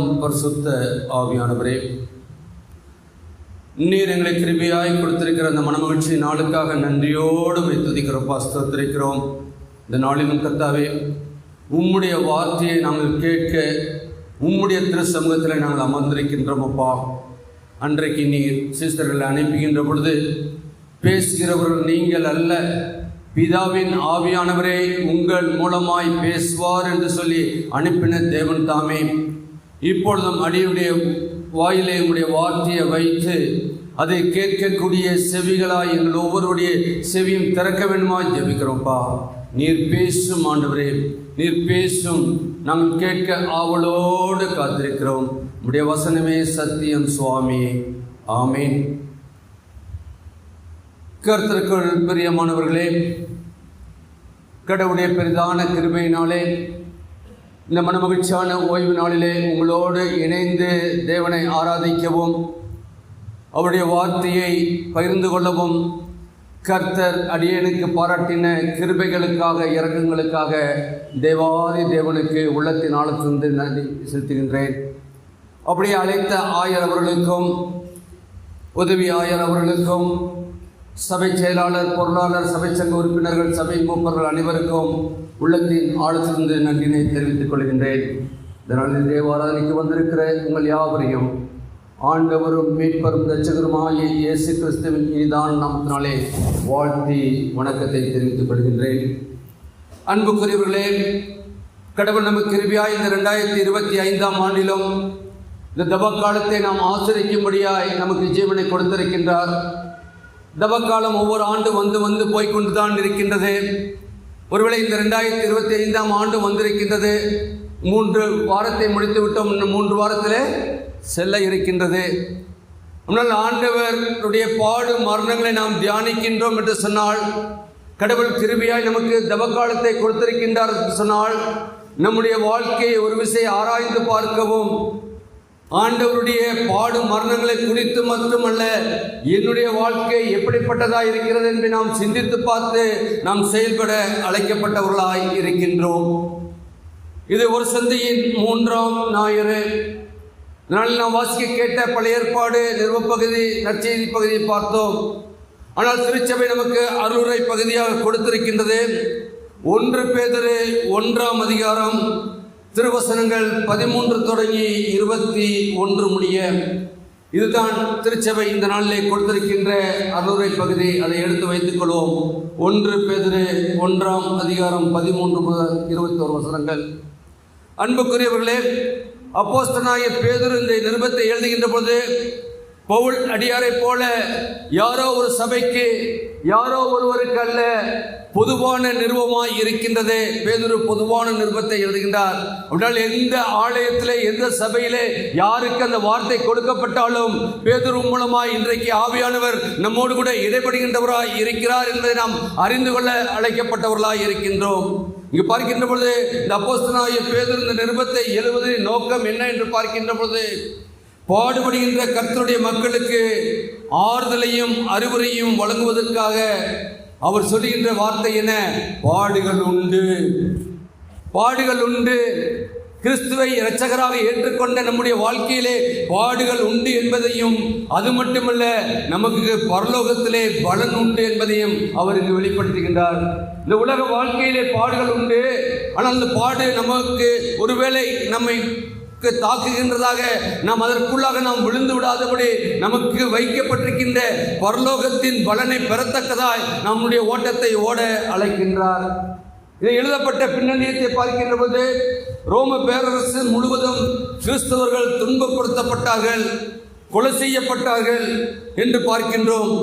ஸ்தோத்திரம். பரிசுத்த ஆவியானவரே, நீர் எங்களை கிருபையாய் கொடுத்திருக்கிற அந்த மனமகிழ்ச்சி நாளுக்காக நன்றியோடு துதிக்கிறோம், ஸ்தோத்திரிக்கிறோம். இந்த நாளிலும் கர்த்தாவே, உம்முடைய வார்த்தையை நாங்கள் கேட்க உம்முடைய திரு சமூகத்தில் நாங்கள் அமர்ந்திருக்கின்றோம். அப்பா, அன்றைக்கு நீர் சிஸ்டர்களை அனுப்புகின்ற பொழுது பேசுகிறவர்கள் நீங்கள் அல்ல, பிதாவின் ஆவியானவரே உங்கள் மூலமாய் பேசுவார் என்று சொல்லி அனுப்பின தேவன் தாமே. இப்பொழுதும் அடியுடைய வாயிலே உடைய வார்த்தையை வைத்து அதை கேட்கக்கூடிய செவிகளாய் எங்கள் ஒவ்வொருடைய செவியும் திறக்க வேண்டுமாய் ஜெபிக்கிறோம்ப்பா. நீர் பேசும் ஆண்டவரே, நீர் பேசும், நாங்கள் கேட்க ஆவலோடு காத்திருக்கிறோம். உடைய வசனமே சத்தியம் சுவாமி. ஆமீன். கர்த்தருக்குள் பிரியமானவர்களே, கடவுளுடைய பெரிதான கிருபையினாலே இந்த மனமகிழ்ச்சியான ஓய்வு நாளிலே உங்களோடு இணைந்து தேவனை ஆராதிக்கவும் அவருடைய வார்த்தையை பகிர்ந்து கொள்ளவும் கர்த்தர் அடியேனுக்கு பாராட்டின கிருபைகளுக்காக இரக்கங்களுக்காக தேவாதி தேவனுக்கு உள்ளத்தின் ஆழத்திலிருந்து நன்றி செலுத்துகின்றேன். அப்படியே அழைத்த ஆயர் அவர்களுக்கும் உதவி ஆயர் அவர்களுக்கும் சபை செயலாளர், பொருளாளர், சபை சங்க உறுப்பினர்கள், சபை மூப்பர்கள் அனைவருக்கும் உள்ளத்தின் ஆழத்திலிருந்து நன்றினை தெரிவித்துக் கொள்கின்றேன். இதனால் தேவாராதனைக்கு வந்திருக்கிற உங்கள் யாவரையும் ஆண்டவரும் மீட்பரும் இரட்சகருமாகிய இயேசு கிறிஸ்துவின் இனிதான நாமத்தினாலே வாழ்த்தி வணக்கத்தை தெரிவித்துக் கொள்கின்றேன். அன்புக்குரியவர்களே, கடவுள் நமக்கு கிருபையாய் இந்த 2025ஆம் ஆண்டிலும் இந்த தபக்காலத்தை நாம் ஆசிரிக்கும்படியாய் நமக்கு ஜீவனை கொடுத்திருக்கின்றார். தபக்காலம் ஒவ்வொரு ஆண்டு வந்து போய்கொண்டுதான் இருக்கின்றது. ஒருவேளை இந்த 2025ஆம் ஆண்டு வந்திருக்கின்றது. 3 வாரத்தை முடித்து விட்டோம், இன்னும் 3 வாரத்திலே செல்ல இருக்கின்றது. ஆனால் ஆண்டவருடைய பாடு மரணங்களை நாம் தியானிக்கின்றோம் என்று சொன்னால், கடவுள் கிருபையாய் நமக்கு தபக்காலத்தை கொடுத்திருக்கின்றார் என்று சொன்னால், நம்முடைய வாழ்க்கையை ஒரு விஷயம் ஆராய்ந்து பார்க்கவும், ஆண்டவருடைய பாடு மரணங்களை குறித்து மட்டுமல்ல, என்னுடைய வாழ்க்கை எப்படிப்பட்டதாக இருக்கிறது என்று நாம் சிந்தித்து பார்த்து நாம் செயல்பட அழைக்கப்பட்டவர்களாய் இருக்கின்றோம். இது ஒரு சந்தையின் 3ஆம் ஞாயிறு. இதனால் நாம் வாசிக்க கேட்ட பழைய ஏற்பாடு நிறுவப்பகுதி, நற்செய்தி பகுதியை பார்த்தோம். ஆனால் திருச்சபை நமக்கு அருளுரை பகுதியாக கொடுத்திருக்கின்றது. 1 பேதுரு 1ஆம் அதிகாரம் திருவசனங்கள் 13 தொடங்கி 21 முடிய. இதுதான் திருச்சபை இந்த நாளிலே கொடுத்திருக்கின்ற அருளுரை பகுதி. அதை எடுத்து வைத்துக் கொள்வோம். 1 பேதுரு 1ஆம் அதிகாரம் 13 முதல் 21 வசனங்கள். அன்புக்குரியவர்களே, அப்போஸ்தலனாகிய பேதுரு இந்த நிருபத்தை எழுதுகின்ற பொழுது, பவுல் அடியாரை போல யாரோ ஒரு சபைக்கு, யாரோ ஒருவருக்கு அல்ல, பொதுவான நிருபமாய் இருக்கின்றது. பேதுரு பொதுவான நிருபத்தை எழுதுகின்றார். அப்படினால் எந்த ஆலயத்திலே, எந்த சபையிலே யாருக்கு அந்த வார்த்தை கொடுக்கப்பட்டாலும் பேதுரு மூலமாய் இன்றைக்கு ஆவியானவர் நம்மோடு கூட இடைப்படுகின்றவராய் இருக்கிறார் என்பதை நாம் அறிந்து கொள்ள அழைக்கப்பட்டவர்களாய் இருக்கின்றோம். இங்கு பார்க்கின்ற பொழுது இந்த அப்போஸ்தலனாகிய பேதுரு இந்த நிருபத்தை எழுதுவதின் நோக்கம் என்ன என்று பார்க்கின்ற பொழுது, பாடுபடுகின்ற கர்த்தருடைய மக்களுக்கு ஆறுதலையும் அறிவுரையும் வழங்குவதற்காக அவர் சொல்லுகின்ற வார்த்தை என்ன? பாடுகள் உண்டு, பாடுகள் உண்டு. கிறிஸ்துவை இரட்சகராக ஏற்றுக்கொண்ட நம்முடைய வாழ்க்கையிலே பாடுகள் உண்டு என்பதையும், அது மட்டுமல்ல, நமக்கு பரலோகத்திலே பலன் உண்டு என்பதையும் அவர் இங்கு வெளிப்படுத்துகின்றார். இந்த உலக வாழ்க்கையிலே பாடுகள் உண்டு. ஆனால் அந்த பாடு நமக்கு ஒருவேளை நம்மை தாக்குகின்றதாக நாம் அதற்குள்ளாக நாம் விழுந்து விடாதபடி நமக்கு வைக்கப்பட்டிருக்கின்ற பரலோகத்தின் பலனை பெறத்தக்கதாய் நம்முடைய ஓட்டத்தை ஓட அழைக்கின்றார். இதை எழுதப்பட்ட பின்னணியத்தை பார்க்கின்ற போது, ரோம பேரரசு முழுவதும் கிறிஸ்தவர்கள் துன்பப்படுத்தப்பட்டார்கள், கொலை செய்யப்பட்டார்கள் என்று பார்க்கின்றோம்.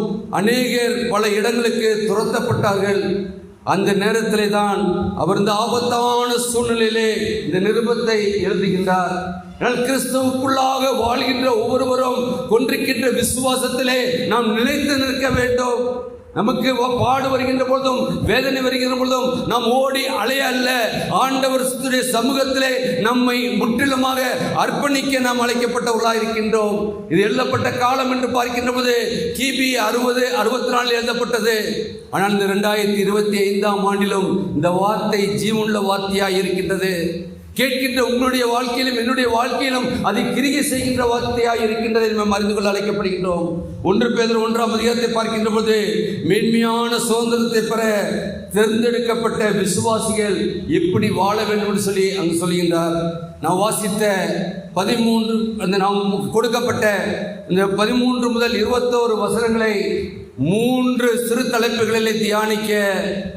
அநேகர் பல இடங்களுக்கு துரத்தப்பட்டார்கள். அந்த நேரத்திலே தான் அவர் இந்த ஆபத்தான சூழ்நிலையிலே இந்த நிருபத்தை எழுதுகின்றார். கிறிஸ்துவுக்குள்ளாக வாழ்கின்ற ஒவ்வொருவரும் கொண்டிருக்கின்ற விசுவாசத்திலே நாம் நிலைத்து நிற்க வேண்டும். நமக்கு பாடு வருகின்ற பொழுதும், வேதனை வருகின்ற பொழுதும் நாம் ஓடி அலைய அல்ல, ஆண்டவர் சமூகத்திலே நம்மை முற்றிலுமாக அர்ப்பணிக்க நாம் அழைக்கப்பட்டவர்களாக இருக்கின்றோம். இது எழுதப்பட்ட காலம் என்று பார்க்கின்ற போது கிபி 60-64 எழுதப்பட்டது. ஆனால் இந்த 2025ஆம் ஆண்டிலும் இந்த வார்த்தை ஜீவனுள்ள வார்த்தையாக இருக்கின்றது. கேட்கின்ற உங்களுடைய வாழ்க்கையிலும் என்னுடைய வாழ்க்கையிலும் அதை கிரியை செய்கின்ற வார்த்தையாக இருக்கின்றதை நாம் அறிந்து கொள்ள அழைக்கப்படுகின்றோம். 1 பேதுரு 1ஆம் அதிகாரத்தை பார்க்கின்ற போது மேன்மையான சுதந்திரத்தை பெற தேர்ந்தெடுக்கப்பட்ட விசுவாசிகள் எப்படி வாழ வேண்டும் என்று சொல்லி அங்கு சொல்கின்றார். நான் வாசித்த 13 அந்த நாம் கொடுக்கப்பட்ட இந்த 13 முதல் 21 வசனங்களை 3 சிறு தலைப்புகளிலே தியானிக்க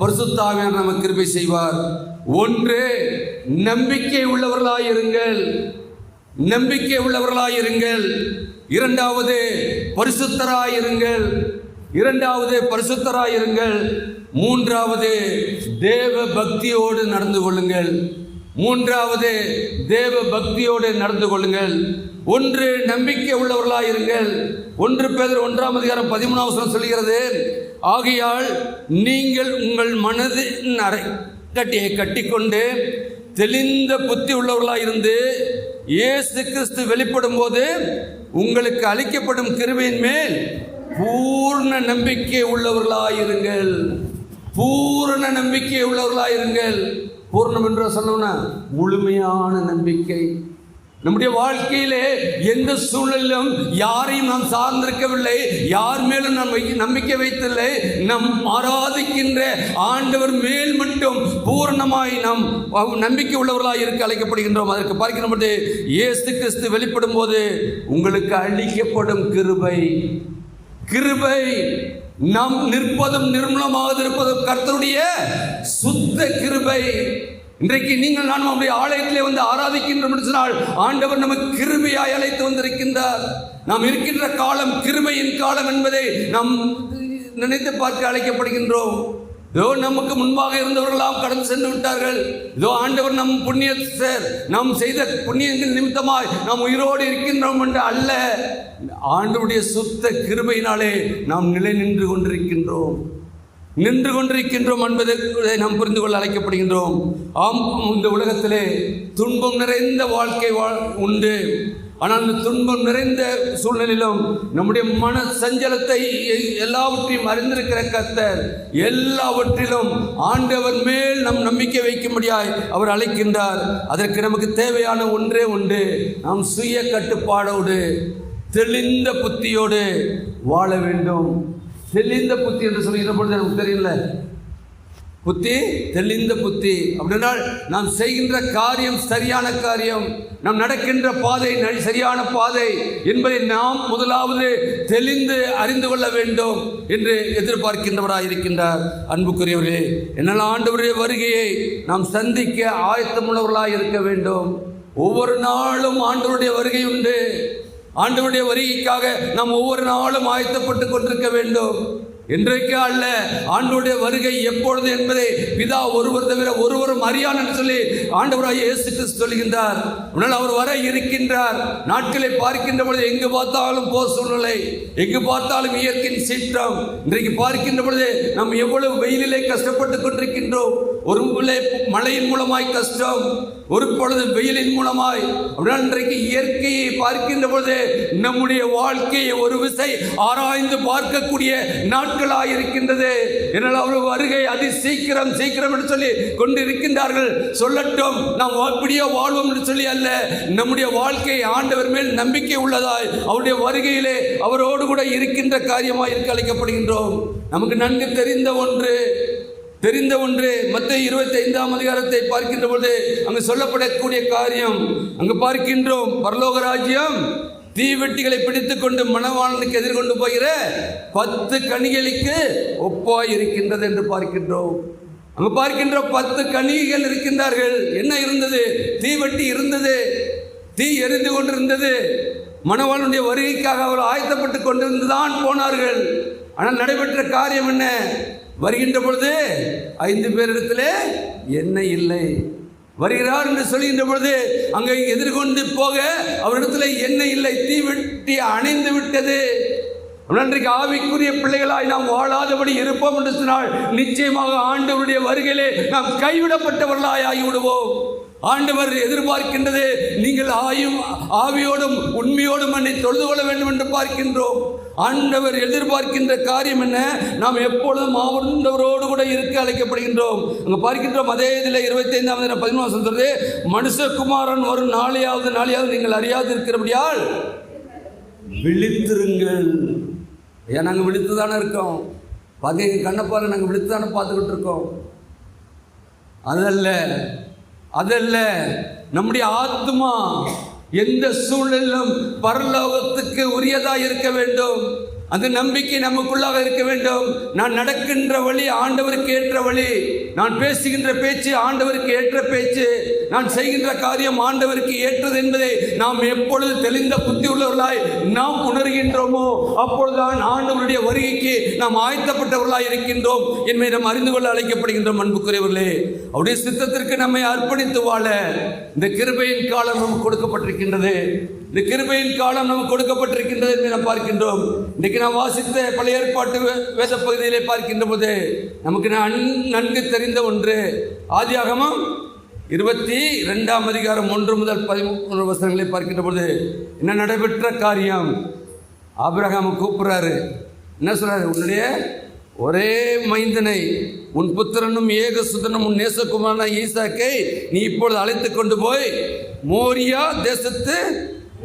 பரிசுத்த ஆவியானவர் நமக்கு கிருபை செய்வார். 1, நம்பிக்கை உள்ளவர்களாயிருங்கள். நம்பிக்கை உள்ளவர்களாயிருங்கள். 2வது பரிசுத்தராயிருங்கள். 3வது தேவ பக்தியோடு நடந்து கொள்ளுங்கள். 1 நம்பிக்கை உள்ளவர்களாயிருங்கள். 1 பேதுரு 1ஆம் அதிகாரம் 13ஆம் வசனம் சொல்கிறது, ஆகையால் நீங்கள் உங்கள் மனதின் கட்டியை கட்டிக்கொண்டு தெளிந்த புத்தி உள்ளவர்களாயிருந்து இயேசு கிறிஸ்து வெளிப்படும் போது உங்களுக்கு அளிக்கப்படும் கிருபையின் மேல் பூர்ண நம்பிக்கை உள்ளவர்களாயிருங்கள். பூர்ண நம்பிக்கை உள்ளவர்களாயிருங்கள். பூர்ணம் என்று சொன்னோம்னா முழுமையான நம்பிக்கை. நம்முடைய வாழ்க்கையிலே எந்த சூழலிலும் யாரையும் நாம் சார்ந்திருக்கவில்லை, யார் மேலும் நாம் நம்பிக்கை வைத்தில்லை. நம் ஆராதிக்கின்ற ஆண்டவர் மேல் மட்டும் பூர்ணமாய் நாம் நம்பிக்கை உள்ளவர்களாக இருக்க அழைக்கப்படுகின்றோம். அதற்கு பார்க்கின்ற போது இயேசு கிறிஸ்து வெளிப்படும் போது உங்களுக்கு அளிக்கப்படும் கிருபை நாம் நிற்பதும் நிர்மூலமாக இருப்பதும் கர்த்தருடைய சுத்த கிருபை. இன்றைக்கு நீங்கள் நான் நம்முடைய ஆலயத்திலே வந்து ஆராதிக்கின்றோம் என்று சொன்னால் ஆண்டவர் நமக்கு கிருபையாய் அழைத்து வந்திருக்கின்றார். நாம் இருக்கின்ற காலம் கிருபையின் காலம் என்பதை நாம் நினைத்து பார்க்க அழைக்கப்படுகின்றோம். இதோ நமக்கு முன்பாக இருந்தவர்களாம் கடந்து சென்று விட்டார்கள். இதோ ஆண்டவர் நம் புண்ணியர் நாம் செய்த புண்ணியங்கள் நிமித்தமாய் நாம் உயிரோடு இருக்கின்றோம் என்று அல்ல, ஆண்டவருடைய சுத்த கிருபையினாலே நாம் நிலை நின்று கொண்டிருக்கின்றோம் என்பதை நாம் புரிந்து கொள்ள அழைக்கப்படுகின்றோம். ஆம், இந்த உலகத்திலே துன்பம் நிறைந்த வாழ்க்கை உண்டு. ஆனால் அந்த துன்பம் நிறைந்த சூழ்நிலையிலும் நம்முடைய மன சஞ்சலத்தை எல்லாவற்றையும் அறிந்திருக்கிற கர்த்தர் எல்லாவற்றிலும் ஆண்டவர் மேல் நம் நம்பிக்கை வைக்கும்படியாய் அவர் அழைக்கின்றார். அதற்கு நமக்கு தேவையான ஒன்றே ஒன்று, நாம் சுய கட்டுப்பாடோடு தெளிந்த புத்தியோடு வாழ வேண்டும். தெளிந்த புத்தி என்று சொல்கிற பொழுது நமக்கு தெரியல, புத்தி தெளிந்த புத்தி அப்படின்னால் நாம் செய்கின்ற காரியம் சரியான காரியம், நாம் நடக்கின்ற பாதை சரியான பாதை என்பதை நாம் முதலாவது தெளிந்து அறிந்து கொள்ள வேண்டும் என்று எதிர்பார்க்கின்றவராக இருக்கின்றார். அன்புக்குரியவர்களே, என்னால் ஆண்டவருடைய வருகையை நாம் சந்திக்க ஆயத்தமுள்ளவர்களாக இருக்க வேண்டும். ஒவ்வொரு நாளும் ஆண்டவருடைய வருகை உண்டு. ஆண்டவருடைய வருகைக்காக நாம் ஒவ்வொரு நாளும் ஆயத்தப்பட்டு கொண்டிருக்க வேண்டும். இன்றைக்கு அல்ல, ஆண்டவருடைய வருகை எப்பொழுது என்பதை பிதா ஒருவர் தவிர ஒருவரும் அறியான் என்று சொல்லி ஆண்டவராகிய இயேசு கிறிஸ்து சொல்கின்றார். ஆனால் அவர் வர இருக்கின்றார். நாட்களை பார்க்கின்ற பொழுது எங்கு பார்த்தாலும் போர் சூழ்நிலை, எங்கு பார்த்தாலும் இயற்கையின் சீற்றம். இன்றைக்கு பார்க்கின்ற பொழுது நாம் எவ்வளவு வெயிலிலே கஷ்டப்பட்டு கொண்டிருக்கின்றோம். ஒரு மழையின் மூலமாய் கஷ்டம், ஒரு பொழுது வெயிலின் மூலமாய். அப்படினால் இன்றைக்கு இயற்கையை பார்க்கின்ற பொழுது நம்முடைய வாழ்க்கையை ஒரு விசை ஆராய்ந்து பார்க்கக்கூடிய நாட்களாக இருக்கின்றது. என்னால் அவர் வருகை அதி சீக்கிரம் என்று சொல்லி கொண்டிருக்கின்றார்கள். சொல்லட்டும், நாம் அப்படியே வாழ்வோம் என்று சொல்லி அல்ல, நம்முடைய வாழ்க்கை ஆண்டவர் மேல் நம்பிக்கை உள்ளதாய் அவருடைய வருகையிலே அவரோடு கூட இருக்கின்ற காரியமாக இருக்க அழைக்கப்படுகின்றோம். நமக்கு நன்கு தெரிந்த ஒன்று மத்தேயு 25ஆம் அதிகாரத்தை பார்க்கின்ற பொழுது அங்கு சொல்லப்படக்கூடிய காரியம் அங்கு பார்க்கின்றோம். பரலோக ராஜ்யம் தீவெட்டிகளை பிடித்துக் கொண்டு மணவாளனுக்கு எதிர்கொண்டு போகிற 10 கனிகளுக்கு ஒப்பாய் இருக்கின்றது என்று பார்க்கின்றோம். அங்கு பார்க்கின்ற 10 கனிகள் இருக்கின்றார்கள். என்ன இருந்தது? தீவெட்டி இருந்தது, தீ எரிந்து கொண்டிருந்தது. மணவாளனுடைய வருகைக்காக அவர் ஆயத்தப்பட்டு கொண்டிருந்துதான் போனார்கள். ஆனால் நடைபெற்ற காரியம் என்ன? வருகின்ற பொழுது 5 பேரிடத்திலே எண்ணெய் இல்லை. வருகிறார் என்று சொல்கின்ற பொழுது அங்கே எதிர்கொண்டு போக அவரிடத்தில் எண்ணெய் இல்லை, தீவெட்டி அணைந்து விட்டது. இன்றைக்கு ஆவிக்குரிய பிள்ளைகளாய் நாம் வாழாதபடி இருப்போம் என்று சொன்னால் நிச்சயமாக ஆண்டவருடைய வருகையிலே நாம் கைவிடப்பட்டவர்களாய் ஆகிவிடுவோம். ஆண்டவர் எதிர்பார்க்கின்றது நீங்கள் ஆவியோடும் உண்மையோடும் என்னை தொழுது கொள்ள வேண்டும் என்று பார்க்கின்றோம். ஆண்டவர் எதிர்பார்க்கின்ற காரியம் என்ன? நாம் எப்பொழுதும் ஆண்டவரோடு கூட இருக்க அழைக்கப்படுகின்றோம். அங்கே பார்க்கின்றோம். அதே இதில் 25 13 சொல்றது, மனுஷகுமாரன் வரும் நாளையாவது நீங்கள் அறியாது இருக்கிறபடியால் விழித்திருங்கள். ஏன் நாங்கள் விழித்து தானே இருக்கோம்? பார்க்க கண்ணப்பாரு, நாங்கள் விழித்து தானே பார்த்துக்கிட்டு இருக்கோம். அதல்ல நம்முடைய ஆத்மா எந்த சூழலிலும் பரலோகத்துக்கு உரியதாக இருக்க வேண்டும். அந்த நம்பிக்கை நமக்குள்ளாக இருக்க வேண்டும். நான் நடக்கின்ற வழி ஆண்டவருக்கு ஏற்ற வழி, நான் பேசுகின்ற பேச்சு ஆண்டவருக்கு ஏற்ற பேச்சு, நான் செய்கின்ற காரியம் ஆண்டவருக்கு ஏற்றது என்பதை நாம் எப்பொழுது தெளிந்த புத்தி உள்ளவர்களாய் நாம் உணர்கின்றோமோ அப்பொழுதுதான் ஆண்டவருடைய வருகைக்கு நாம் ஆயத்தப்பட்டவர்களாய் இருக்கின்றோம் என்பதை நாம் அறிந்து கொள்ள அழைக்கப்படுகின்றோம். அன்புக்குரியவர்களே, அவருடைய சித்தத்திற்கு நம்மை அர்ப்பணித்து வாழ இந்த கிருபையின் காலம் நமக்கு கொடுக்கப்பட்டிருக்கின்றது. இந்த கிருபையின் காலம் நமக்கு கொடுக்கப்பட்டிருக்கின்றது என்று நாம் பார்க்கின்றோம். இன்றைக்கு நாம் வாசித்த பழைய ஏற்பாட்டு வேத பகுதியிலே பார்க்கின்ற போது நமக்கு நன்கு தெரிந்த ஒன்று, ஆதியாகமம் 22 அதிகாரம் 1 முதல் 13 வசனங்களை பார்க்கின்ற போது என்ன நடைபெற்ற காரியம்? ஆபிரகாம் கூப்பிடுறாரு. என்ன சொல்றாரு? உன்னுடைய ஒரே மைந்தனை, உன் புத்திரனும் ஏகசுதனும் உன் நேசகுமாரனான ஈசாக்கை நீ இப்பொழுது அழைத்து கொண்டு போய் மோரியா தேசத்து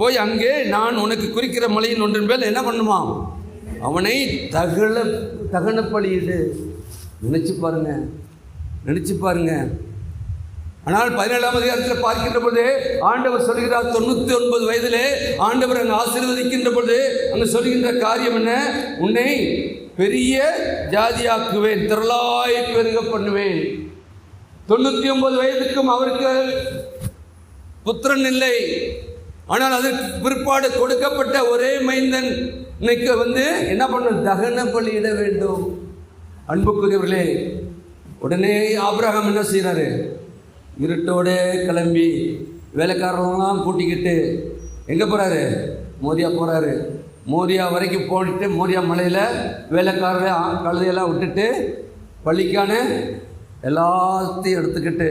போய் அங்கே நான் உனக்கு குறிக்கிற மலையின் ஒன்றின் மேல் என்ன பண்ணுமா, அவனை தகன பலியிடு. நினைச்சு பாருங்க. ஆனால் 17 அதிகாரத்தில் பார்க்கின்ற பொழுது ஆண்டவர் சொல்கிறார், 99 வயதிலே ஆண்டவர் அங்கு ஆசீர்வதிக்கின்ற பொழுது அங்கு சொல்கின்ற காரியம் என்ன? உன்னை பெரிய ஜாதியாக்குவேன், திரளாய் பெருக பண்ணுவேன். 99 வயதுக்கும் அவருக்கு புத்திரன் இல்லை. ஆனால் அதற்கு பிற்பாடு கொடுக்கப்பட்ட ஒரே மைந்தன் என்ன பண்ண, தகன பலியிட வேண்டும். அன்புக்குரியவர்களே, உடனே ஆபிரகாம் என்ன செய்யறாரு? இருட்டோடு கிளம்பி வேலைக்காரர்களெல்லாம் கூட்டிக்கிட்டு எங்கே போகிறாரு? மோரியா போகிறாரு. மோரியா வரைக்கும் போயிட்டு மோரியா மலையில் வேலைக்காரரை கழுதையெல்லாம் விட்டுட்டு பள்ளிக்கான எல்லாத்தையும் எடுத்துக்கிட்டு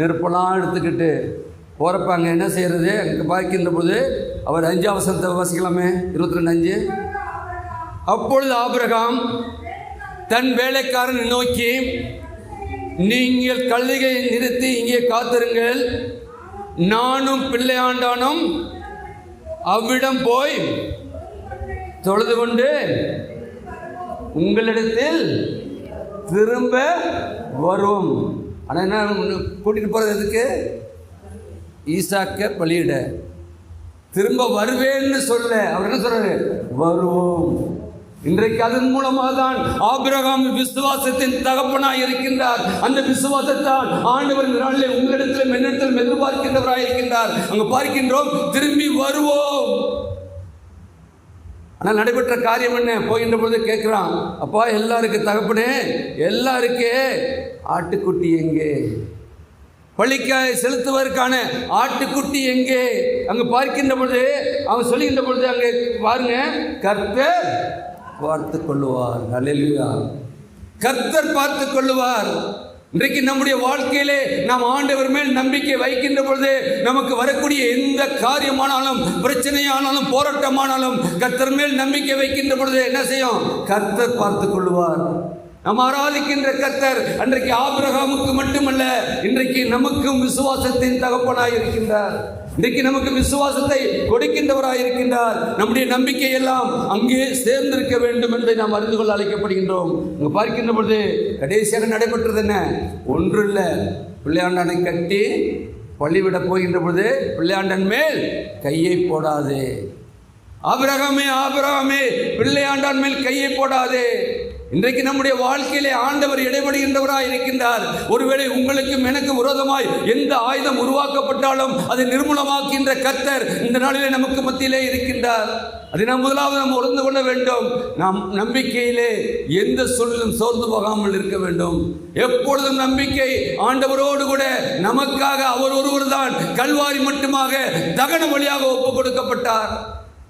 நெருப்பெல்லாம் எடுத்துக்கிட்டு போகிறப்ப அங்கே என்ன செய்கிறது? அங்கே பார்க்கின்ற போது அவர் 5 வசனத்தை வாசிக்கலாமே, 22:5. அப்பொழுது ஆபிரகாம் தன் வேலைக்காரனை நோக்கி, நீங்கள் கழுதையை நிறுத்தி இங்கே காத்திருங்கள், நானும் பிள்ளையாண்டானும் அவ்விடம் போய் தொழுது கொண்டு உங்களிடத்தில் திரும்ப வரும். ஆனால் என்ன கூட்டிகிட்டு போகிறது எதுக்கு? ஈசாக்க பலியிட. திரும்ப வருவேன்னு சொல்ல, அவர் என்ன சொல்றாரு? வருவோம். இன்றைக்கு அதன் மூலமாக தான் ஆபிரகாம் விசுவாசத்தின் தகப்பனாய் இருக்கின்றார். அந்த விசுவாசத்தால் ஆண்டவர் இந்த நாளிலே உங்களிடத்திலும் என்னிடத்திலும் எதிர்பார்க்கின்றவராய் இருக்கின்றார். அங்கு பார்க்கின்றோம், திரும்பி வருவோம். ஆனால் நடைபெற்ற காரியம் என்ன? போகின்ற பொழுது கேட்குறான், அப்பா எல்லாருக்கு தகப்பனே, எல்லாருக்கே ஆட்டுக்குட்டி எங்கே? பள்ளிக்காய் செலுத்துவதற்கான ஆட்டுக்குட்டி எங்கே? அங்கு பார்க்கின்ற பொழுது அவன் சொல்லுகின்ற பொழுது அங்கே பாருங்க, கர்த்தர் பார்த்து கொள்ளுவார். அல்லேலூயா. கர்த்தர் பார்த்து கொள்ளுவார். இன்றைக்கு நம்முடைய வாழ்க்கையிலே நாம் ஆண்டவர் மேல் நம்பிக்கை வைக்கின்ற பொழுது நமக்கு வரக்கூடிய எந்த காரியமானாலும், பிரச்சனையானாலும், போராட்டமானாலும் கர்த்தர் மேல் நம்பிக்கை வைக்கின்ற பொழுது என்ன செய்யும்? கர்த்தர் பார்த்து கொள்ளுவார். நாம் ஆராதிக்கின்ற கர்த்தர் அன்றைக்கு ஆபிரகாமுக்கு மட்டுமல்ல, இன்றைக்கு நமக்கும் விசுவாசத்தின் தகப்பனாய் இருக்கின்றார். இன்றைக்கு நமக்கு விசுவாசத்தை கொடுக்கின்றவராய் இருக்கின்றார். நம்முடைய நம்பிக்கை எல்லாம் அங்கே சேர்ந்திருக்க வேண்டும் என்பதை நாம் அறிந்து கொள்ள அழைக்கப்படுகின்றோம். இங்கு பார்க்கின்ற பொழுது கடைசியாக நடைபெற்றது என்ன? ஒன்று இல்லை, பிள்ளையாண்டனை கட்டி பள்ளிவிட போகின்ற பொழுது பிள்ளையாண்டன் மேல் கையை போடாதே. ஆபிரகாமே பிள்ளையாண்டான் மேல் கையை போடாதே. இன்றைக்கு நம்முடைய வாழ்க்கையிலே ஆண்டவர் இடைபடுகின்றவராய் இருக்கின்றார். ஒருவேளை உங்களுக்கும் எனக்கு விரோதமாய் எந்த ஆயுதம் உருவாக்கப்பட்டாலும் அதை நிர்மூலமாக்கின்ற கர்த்தர் இந்த நாளிலே நமக்கு மத்தியிலே இருக்கின்றார். அதை நாம் முதலாவது நாம் உணர்ந்து கொள்ள வேண்டும். நாம் நம்பிக்கையிலே எந்த சூழலும் சோர்ந்து போகாமல் இருக்க வேண்டும். எப்பொழுதும் நம்பிக்கை ஆண்டவரோடு கூட நமக்காக அவர் ஒருவர் தான் கல்வாரி மட்டுமாக தகன வழியாக ஒப்புக் கொடுக்கப்பட்டார்.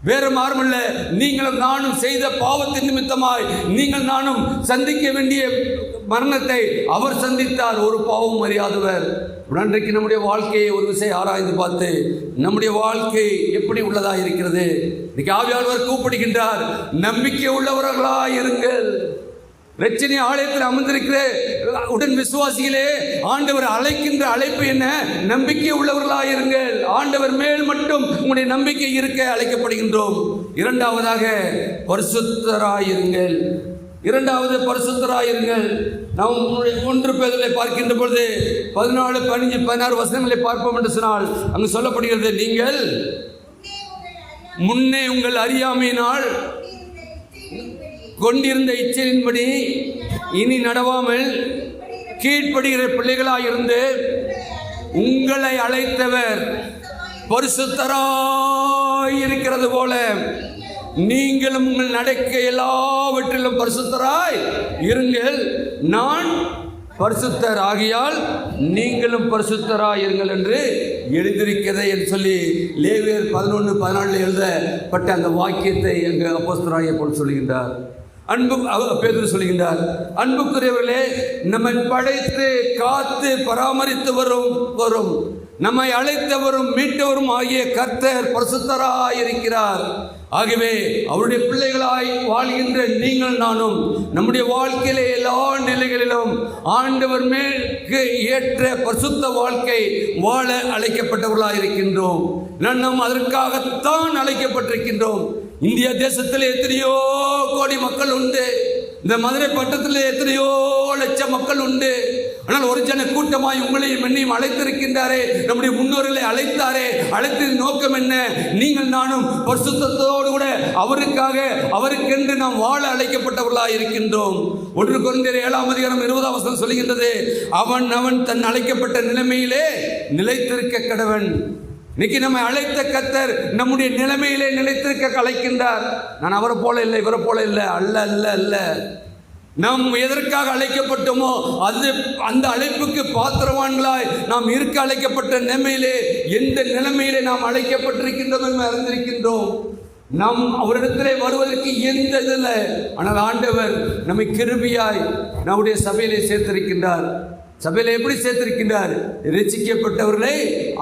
வேறு மாறுமல்ல, நீங்களும் நானும் செய்த பாவத்தின் நிமித்தமாய் நீங்கள் நானும் சந்திக்க வேண்டிய மரணத்தை அவர் சந்தித்தார். ஒரு பாவம் அறியாதவர். அன்றைக்கு நம்முடைய வாழ்க்கையை ஒரு விஷயம் ஆராய்ந்து பார்த்து நம்முடைய வாழ்க்கை எப்படி உள்ளதாக இருக்கிறது. இன்னைக்கு ஆவியானவர் கூப்பிடுகின்றார், நம்பிக்கை உள்ளவர்களாக இருங்கள். ரட்சணை ஆலயத்தில் அமர்ந்திருக்கிற உடன் விசுவாசிகளே, ஆண்டவர் அழைக்கின்ற அழைப்பு என்ன? நம்பிக்கை உள்ளவர்களாக இருங்கள். ஆண்டவர் மேல் மட்டும் உங்களுடைய நம்பிக்கை இருக்க அழைக்கப்படுகின்றோம். இரண்டாவதாக பரிசுத்தராயிருங்கள். பரிசுத்தராயிருங்கள். நாம் 1 பேதுருவை பார்க்கின்ற பொழுது 14, 15, 16 வசனங்களை பார்ப்போம் என்று சொன்னால் அங்கு சொல்லப்படுகிறது, நீங்கள் முன்னே உங்கள் அறியாமையினால் கொண்டிருந்த இச்சையின்படி இனி நடவாமல் கீழ்ப்படுகிற பிள்ளைகளாயிருந்து உங்களை அழைத்தவர் பரிசுத்தராய் இருக்கிறது போல நீங்களும் உங்கள் நடக்க எல்லாவற்றிலும் பரிசுத்தராய் இருங்கள். நான் பரிசுத்தர் ஆகியால் நீங்களும் பரிசுத்தராய் இருங்கள் என்று எழுதியிருக்கிறதை என்று சொல்லி லேவியர் 11:14 எழுதப்பட்ட அந்த வாக்கியத்தை அங்கு அப்போஸ்தலராகிய பவுல் சொல்லுகின்றார். பேதுரு சொல்லுகின்றார், அன்புக்குரியவர்களே, நம்மை படைத்து காத்து பராமரித்து வரும் நம்மை அழைத்தவரும் மீட்டவரும் ஆகிய கர்த்தர் பரிசுத்தராய் இருக்கிறார். ஆகவே அவருடைய பிள்ளைகளாய் வாழ்கின்ற நீங்கள் நானும் நம்முடைய வாழ்க்கையிலே எல்லா நிலைகளிலும் ஆண்டவர் மேற்கு ஏற்ற பரிசுத்த வாழ்க்கை வாழ அழைக்கப்பட்டவர்களாக இருக்கின்றோம். நாம் அதற்காகத்தான் அழைக்கப்பட்டிருக்கின்றோம். இந்திய தேசத்தில் எத்தனையோ கோடி மக்கள் உண்டு. இந்த மதுரை பட்டத்தில் எத்தனையோ லட்சம் மக்கள் உண்டு. ஆனால் ஒரு ஜன கூட்டமாய் உங்களையும் என்னையும் அழைத்திருக்கின்றாரே, நம்முடைய முன்னோர்களை அழைத்தாரே. அழைத்ததின் நோக்கம் என்ன? நீங்கள் நானும் பரிசுத்தத்தோடு கூட அவருக்கென்று நாம் வாழ அழைக்கப்பட்டவர்களாக இருக்கின்றோம். 1 கொரிந்தியர் 7:20 சொல்லுகின்றது, அவன் தன் அழைக்கப்பட்ட நிலைமையிலே நிலைத்திருக்க கடவன். இன்னைக்கு நம்மை அழைத்த கர்த்தர் நம்முடைய நிலைமையிலே நிலைத்திருக்க அழைக்கின்றார். நான் அவரை போல இல்லை, இவரை போல இல்லை, அல்ல. நாம் எதற்காக அழைக்கப்பட்டோமோ அந்த அழைப்புக்கு பாத்திரவான்களாய் நாம் இருக்க அழைக்கப்பட்ட நிலைமையிலே, எந்த நிலைமையிலே நாம் அழைக்கப்பட்டிருக்கின்றோம் என்று அறிந்திருக்கின்றோம். நாம் அவரிடத்திலே வருவதற்கு எந்த இதில்லை. ஆனால் ஆண்டவர் நம்மை கிருபையாய் நம்முடைய சபையிலே சேர்த்திருக்கின்றார். சபையில எப்படி சேர்த்திருக்கின்றார்? ரட்சிக்கப்பட்டவர்களை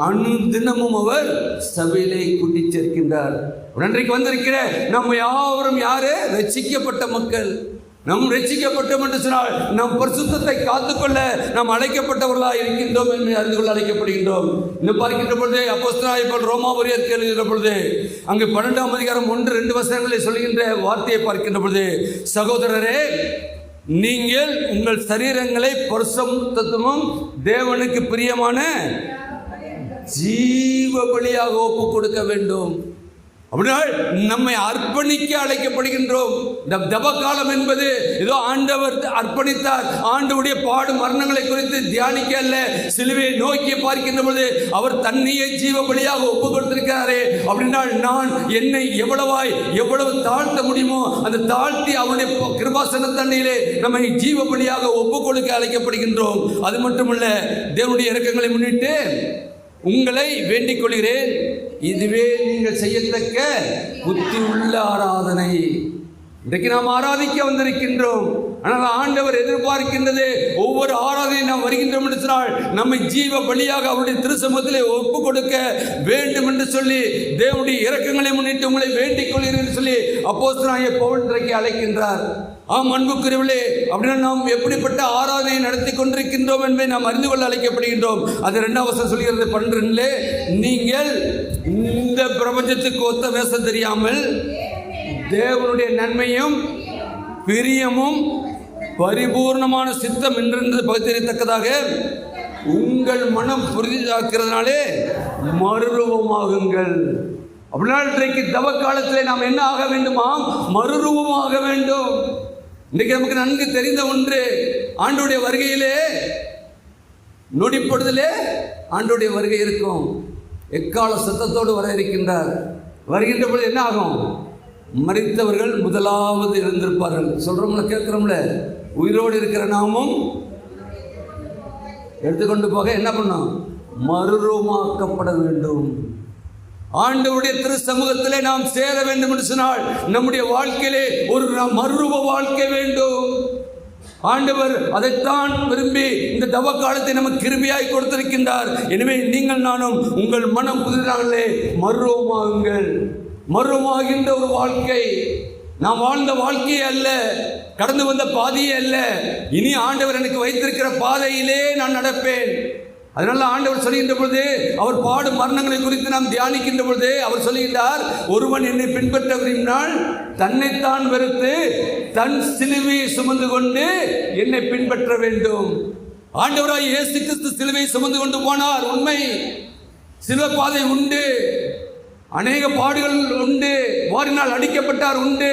அனுதினமும் அவர் சபையிலே கூட்டி சேர்க்கின்றார். இன்றைக்கு வந்திருக்கிற நம்ம யாவரும் யாரு? ரட்சிக்கப்பட்ட மக்கள். நாம் ரட்சிக்கப்பட்டோம் என்று சொன்னால் நாம் பரிசுத்தத்தை காத்துக்கொள்ள நாம் அழைக்கப்பட்டவர்களாக இருக்கின்றோம் என்று அறிந்து கொள்ள அழைக்கப்படுகின்றோம். இன்னும் பார்க்கின்ற பொழுது அப்போஸ்தலனாகிய பவுல் ரோமாபுரியருக்கு எழுதுகிற பொழுது அங்கு 12ஆம் அதிகாரம் 1-2 வசனங்களை சொல்கின்ற வார்த்தையை பார்க்கின்ற பொழுது, சகோதரரே, நீங்கள் உங்கள் சரீரங்களை பரிசுத்தமும் தேவனுக்கு பிரியமான ஜீவ பலியாக ஒப்பு கொடுக்க வேண்டும். அப்படின்னா நம்மை அர்ப்பணிக்க அழைக்கப்படுகின்றோம். இந்த தப காலம் என்பது ஏதோ ஆண்டவர் அர்ப்பணித்தார், ஆண்டவருடைய பாடு மரணங்களை குறித்து தியானிக்க அல்ல, சிலுவையை நோக்கி பார்க்கின்ற பொழுது அவர் தன்னையே ஜீவ பலியாக ஒப்பு கொடுத்திருக்கிறாரே. அப்படின்னா நான் என்னை எவ்வளவு தாழ்த்த முடியுமோ அந்த தாழ்த்தி அவருடைய கிருபாசன தண்ணியிலே நம்மை ஜீவ பலியாக ஒப்பு கொடுக்க அழைக்கப்படுகின்றோம். அது மட்டுமல்ல, தேவனுடைய இரக்கங்களை முன்னிட்டு உங்களை வேண்டிக் கொள்கிறேன், இதுவே நீங்கள் செய்யத்தக்க புத்தி உள்ள ஆராதனை. இன்றைக்கு நாம் ஆராதிக்க வந்திருக்கின்றோம். ஆனால் ஆண்டவர் எதிர்பார்க்கின்றது ஒவ்வொரு ஆராதனை நாம் வருகின்றோம் என்று சொன்னால் நம்மை ஜீவ பலியாக அவருடைய திருசமூகத்திலே ஒப்பு கொடுக்க வேண்டும் என்று சொல்லி தேவனுடைய இரக்கங்களை முன்னிட்டு உங்களை வேண்டிக் கொள்கிறேன் என்று சொல்லி அப்போஸ்தலனாகிய பவுல் இன்றைக்கு அழைக்கின்றார். ஆம் அன்புக்குரியவர்களே, அப்படின்னா நாம் எப்படிப்பட்ட ஆராதனை நடத்தி கொண்டிருக்கின்றோம் என்பதை நாம் அறிந்து கொள்ள அழைக்கப்படுகின்றோம். அது 2ஆம் வசனம் சொல்கிறது 12, நீங்கள் இந்த பிரபஞ்சத்துக்கு ஒத்த வேஷம் தெரியாமல் தேவனுடைய நன்மையும் பிரியமும் பரிபூர்ணமான சித்தம் என்றிருந்தது பகுத்தறியத்தக்கதாக உங்கள் மனம் புரிதாக்கிறதுனாலே மறுரூபமாகுங்கள். அப்படின்னா இன்றைக்கு தவ காலத்திலே நாம் என்ன ஆக வேண்டுமா? மறுரூபமாக வேண்டும். இன்றைக்கு நமக்கு நன்கு தெரிந்த ஒன்று, ஆண்டவருடைய வருகையிலே நொடிப்படுதலே ஆண்டவருடைய வருகை இருக்கும். எக்கால சத்தத்தோடு வர இருக்கின்றார். வருகின்ற பொழுது என்ன ஆகும்? மரித்தவர்கள் முதலாவது இருந்திருப்பார்கள். சொல்றோம்ல, கேட்கிறோம்ல, உயிரோடு இருக்கிற நாமும் எடுத்துக்கொண்டு போக என்ன பண்ணோம்? மறுரூபமாக்கப்பட வேண்டும். ஆண்டவருடைய திரு சமூகத்திலே நாம் சேர வேண்டும் என்று சொன்னால் நம்முடைய வாழ்க்கையிலே ஒரு மறுரூப வாழ்க்கை வேண்டும். ஆண்டவர் அதைத்தான் விரும்பி இந்த தவ காலத்தை நமக்கு கிருபையாய் கொடுத்திருக்கின்றார். எனவே நீங்கள் நானும் உங்கள் மனம் புதிதாகலே மறுரூபமாகுங்கள். மறுரூபமாகின்ற ஒரு வாழ்க்கை, நாம் வாழ்ந்த வாழ்க்கையே அல்ல, கடந்து வந்த பாதையே அல்ல, இனி ஆண்டவர் எனக்கு வைத்திருக்கிற பாதையிலே நான் நடப்பேன். அதனால ஆண்டவர் சொல்கின்ற பொழுது, அவர் பாடும் மரணங்களை குறித்து நாம் தியானிக்கின்ற பொழுது அவர் சொல்லுகின்றார், ஒருவன் என்னை பின்பற்ற விரும்பினால் தன்னைத்தான் வெறுத்து தன் சிலுவையை சுமந்து கொண்டு என்னை பின்பற்ற வேண்டும். ஆண்டவராய் இயேசு கிறிஸ்து சிலுவையை சுமந்து கொண்டு போனார். உண்மை, சிலுவை பாதை உண்டு, அநேக பாடுகள் உண்டு, வாரினால் அடிக்கப்பட்டார் உண்டு.